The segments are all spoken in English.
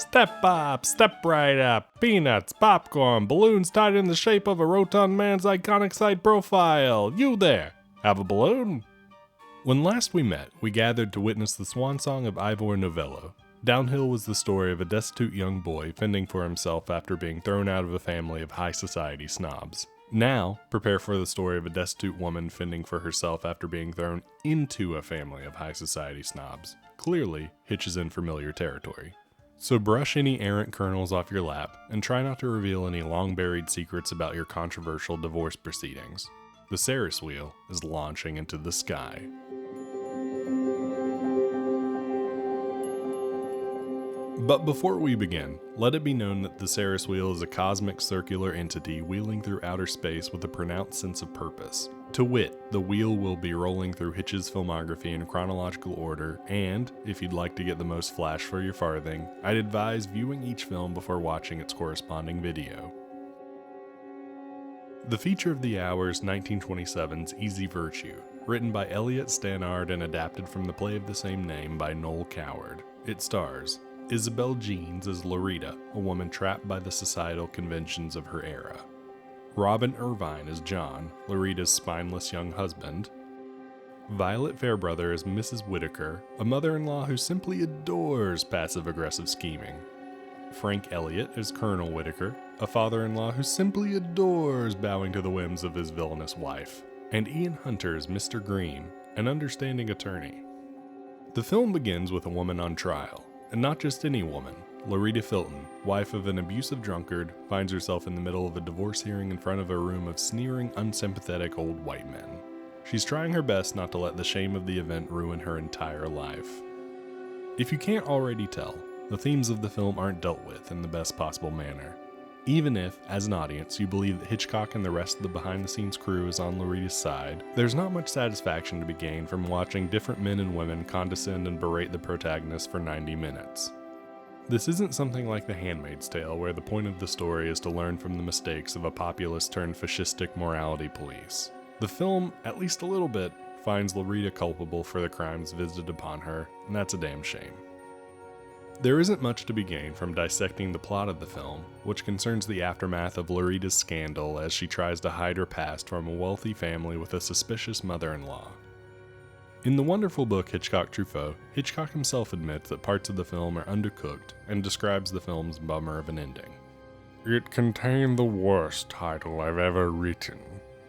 Step up, step right up, peanuts, popcorn, balloons tied in the shape of a rotund man's iconic side profile. You there, have a balloon? When last we met, we gathered to witness the swan song of Ivor Novello. Downhill was the story of a destitute young boy fending for himself after being thrown out of a family of high society snobs. Now, prepare for the story of a destitute woman fending for herself after being thrown into a family of high society snobs. Clearly, Hitch is in familiar territory. So brush any errant kernels off your lap, and try not to reveal any long-buried secrets about your controversial divorce proceedings. The Ferris wheel is launching into the sky. But before we begin, let it be known that the Ferris wheel is a cosmic circular entity wheeling through outer space with a pronounced sense of purpose. To wit, the wheel will be rolling through Hitch's filmography in chronological order, and, if you'd like to get the most flash for your farthing, I'd advise viewing each film before watching its corresponding video. The feature of the hour is 1927's Easy Virtue, written by Eliot Stannard and adapted from the play of the same name by Noel Coward. It stars Isabel Jeans as Loretta, a woman trapped by the societal conventions of her era. Robin Irvine as John, Loretta's spineless young husband. Violet Fairbrother as Mrs. Whitaker, a mother-in-law who simply adores passive-aggressive scheming. Frank Elliott as Colonel Whitaker, a father-in-law who simply adores bowing to the whims of his villainous wife. And Ian Hunter as Mr. Green, an understanding attorney. The film begins with a woman on trial. And not just any woman. Loretta Filton, wife of an abusive drunkard, finds herself in the middle of a divorce hearing in front of a room of sneering, unsympathetic old white men. She's trying her best not to let the shame of the event ruin her entire life. If you can't already tell, the themes of the film aren't dealt with in the best possible manner. Even if, as an audience, you believe that Hitchcock and the rest of the behind-the-scenes crew is on Loretta's side, there's not much satisfaction to be gained from watching different men and women condescend and berate the protagonist for 90 minutes. This isn't something like The Handmaid's Tale, where the point of the story is to learn from the mistakes of a populist-turned-fascistic morality police. The film, at least a little bit, finds Loretta culpable for the crimes visited upon her, and that's a damn shame. There isn't much to be gained from dissecting the plot of the film, which concerns the aftermath of Loretta's scandal as she tries to hide her past from a wealthy family with a suspicious mother-in-law. In the wonderful book Hitchcock Truffaut, Hitchcock himself admits that parts of the film are undercooked and describes the film's bummer of an ending. "It contained the worst title I've ever written.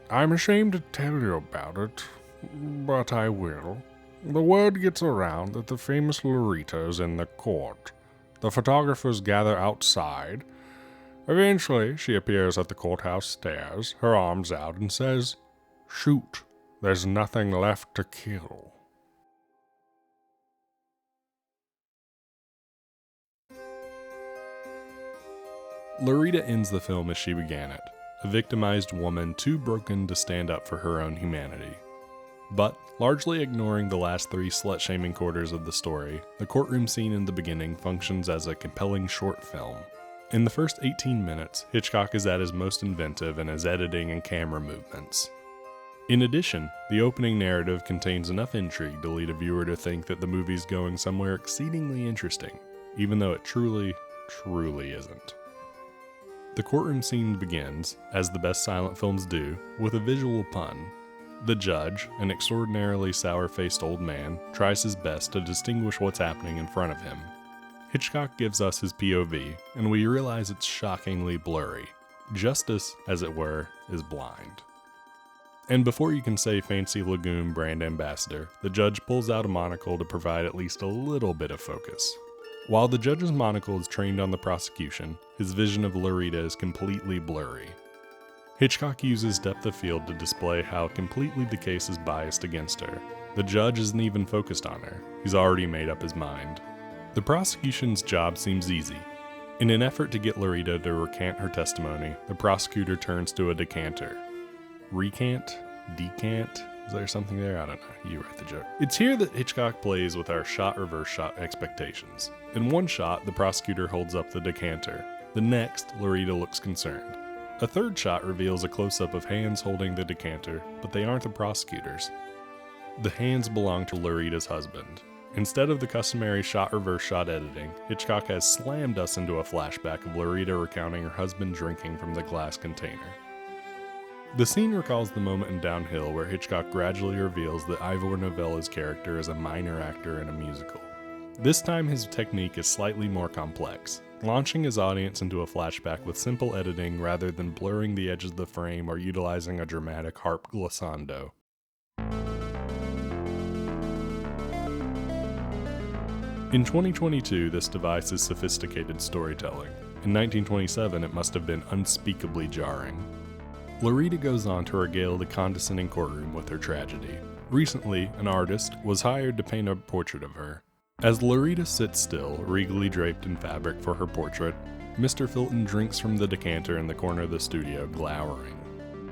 I'm ashamed to tell you about it, but I will. The word gets around that the famous Loretta is in the court. The photographers gather outside. Eventually, she appears at the courthouse stairs, her arms out, and says, 'Shoot, there's nothing left to kill.'" Loretta ends the film as she began it, a victimized woman too broken to stand up for her own humanity. But, largely ignoring the last 3 slut-shaming quarters of the story, the courtroom scene in the beginning functions as a compelling short film. In the first 18 minutes, Hitchcock is at his most inventive in his editing and camera movements. In addition, the opening narrative contains enough intrigue to lead a viewer to think that the movie's going somewhere exceedingly interesting, even though it truly isn't. The courtroom scene begins, as the best silent films do, with a visual pun. The judge, an extraordinarily sour-faced old man, tries his best to distinguish what's happening in front of him. Hitchcock gives us his POV, and we realize it's shockingly blurry. Justice, as it were, is blind. And before you can say Fancy Lagoon brand ambassador, the judge pulls out a monocle to provide at least a little bit of focus. While the judge's monocle is trained on the prosecution, his vision of Loretta is completely blurry. Hitchcock uses depth of field to display how completely the case is biased against her. The judge isn't even focused on her. He's already made up his mind. The prosecution's job seems easy. In an effort to get Loretta to recant her testimony, the prosecutor turns to a decanter. Recant? Decant? Is there something there? I don't know. You write the joke. It's here that Hitchcock plays with our shot-reverse shot expectations. In one shot, the prosecutor holds up the decanter. The next, Loretta looks concerned. A third shot reveals a close-up of hands holding the decanter, but they aren't the prosecutor's. The hands belong to Loretta's husband. Instead of the customary shot-reverse shot editing, Hitchcock has slammed us into a flashback of Loretta recounting her husband drinking from the glass container. The scene recalls the moment in Downhill where Hitchcock gradually reveals that Ivor Novello's character is a minor actor in a musical. This time his technique is slightly more complex, launching his audience into a flashback with simple editing rather than blurring the edges of the frame or utilizing a dramatic harp glissando. In 2022, this device is sophisticated storytelling. In 1927, it must have been unspeakably jarring. Loretta goes on to regale the condescending courtroom with her tragedy. Recently, an artist was hired to paint a portrait of her. As Loretta sits still, regally draped in fabric for her portrait, Mr. Filton drinks from the decanter in the corner of the studio, glowering.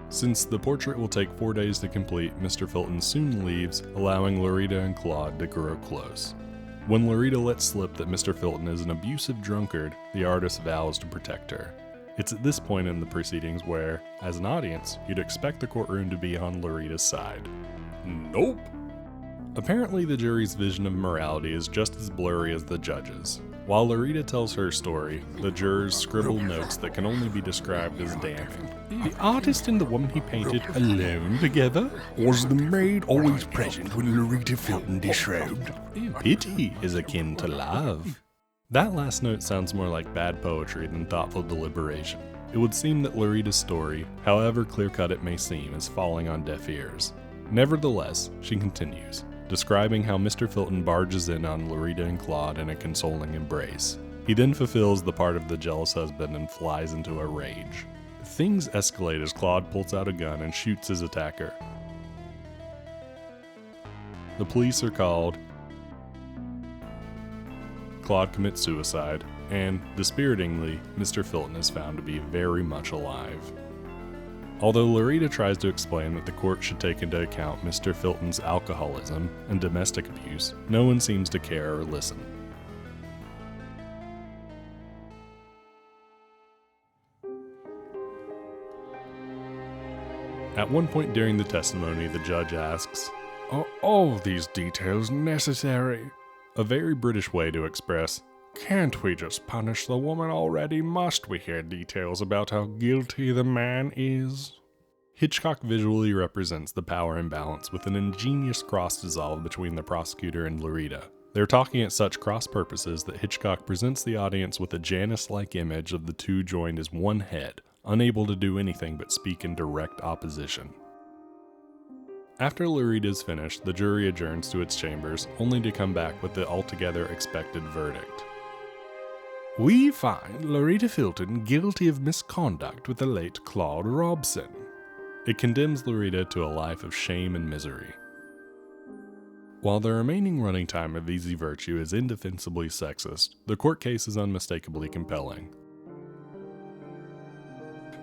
Since the portrait will take 4 days to complete, Mr. Filton soon leaves, allowing Loretta and Claude to grow close. When Loretta lets slip that Mr. Filton is an abusive drunkard, the artist vows to protect her. It's at this point in the proceedings where, as an audience, you'd expect the courtroom to be on Loretta's side. Nope! Apparently the jury's vision of morality is just as blurry as the judge's. While Loretta tells her story, the jurors scribble notes that can only be described as damning. The artist and the woman he painted alone together? Was the maid always present when Loretta Filton disrobed? Pity is akin to love. That last note sounds more like bad poetry than thoughtful deliberation. It would seem that Loretta's story, however clear-cut it may seem, is falling on deaf ears. Nevertheless, she continues, describing how Mr. Filton barges in on Loretta and Claude in a consoling embrace. He then fulfills the part of the jealous husband and flies into a rage. Things escalate as Claude pulls out a gun and shoots his attacker. The police are called. Claude commits suicide, and, dispiritingly, Mr. Filton is found to be very much alive. Although Loretta tries to explain that the court should take into account Mr. Filton's alcoholism and domestic abuse, no one seems to care or listen. At one point during the testimony, the judge asks, Are all these details necessary? A very British way to express, Can't we just punish the woman already? Must we hear details about how guilty the man is? Hitchcock visually represents the power imbalance with an ingenious cross-dissolve between the prosecutor and Loretta. They're talking at such cross purposes that Hitchcock presents the audience with a Janus-like image of the two joined as one head, unable to do anything but speak in direct opposition. After Loretta is finished, the jury adjourns to its chambers, only to come back with the altogether expected verdict. We find Loretta Filton guilty of misconduct with the late Claude Robson. It condemns Loretta to a life of shame and misery. While the remaining running time of Easy Virtue is indefensibly sexist, the court case is unmistakably compelling.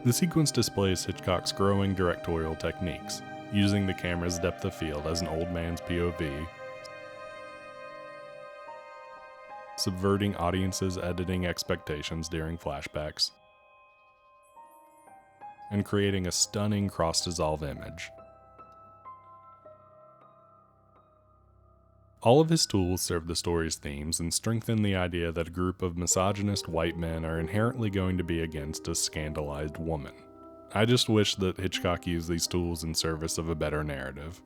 The sequence displays Hitchcock's growing directorial techniques, using the camera's depth of field as an old man's POV, subverting audiences' editing expectations during flashbacks, and creating a stunning cross-dissolve image. All of his tools serve the story's themes and strengthen the idea that a group of misogynist white men are inherently going to be against a scandalized woman. I just wish that Hitchcock used these tools in service of a better narrative.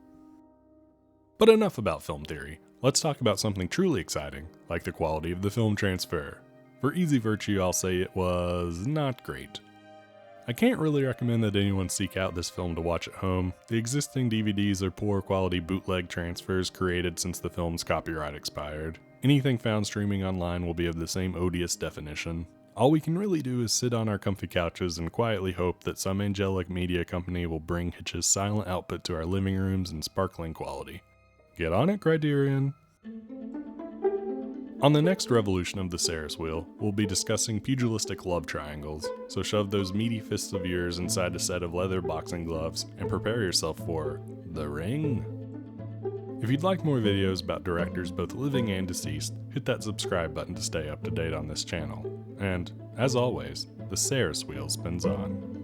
But enough about film theory. Let's talk about something truly exciting, like the quality of the film transfer. For Easy Virtue, I'll say it was not great. I can't really recommend that anyone seek out this film to watch at home. The existing DVDs are poor quality bootleg transfers created since the film's copyright expired. Anything found streaming online will be of the same odious definition. All we can really do is sit on our comfy couches and quietly hope that some angelic media company will bring Hitch's silent output to our living rooms in sparkling quality. Get on it, Criterion! On the next revolution of the Ferris wheel, we'll be discussing pugilistic love triangles, so shove those meaty fists of yours inside a set of leather boxing gloves and prepare yourself for The Ring. If you'd like more videos about directors both living and deceased, hit that subscribe button to stay up to date on this channel. And, as always, the Ferris wheel spins on.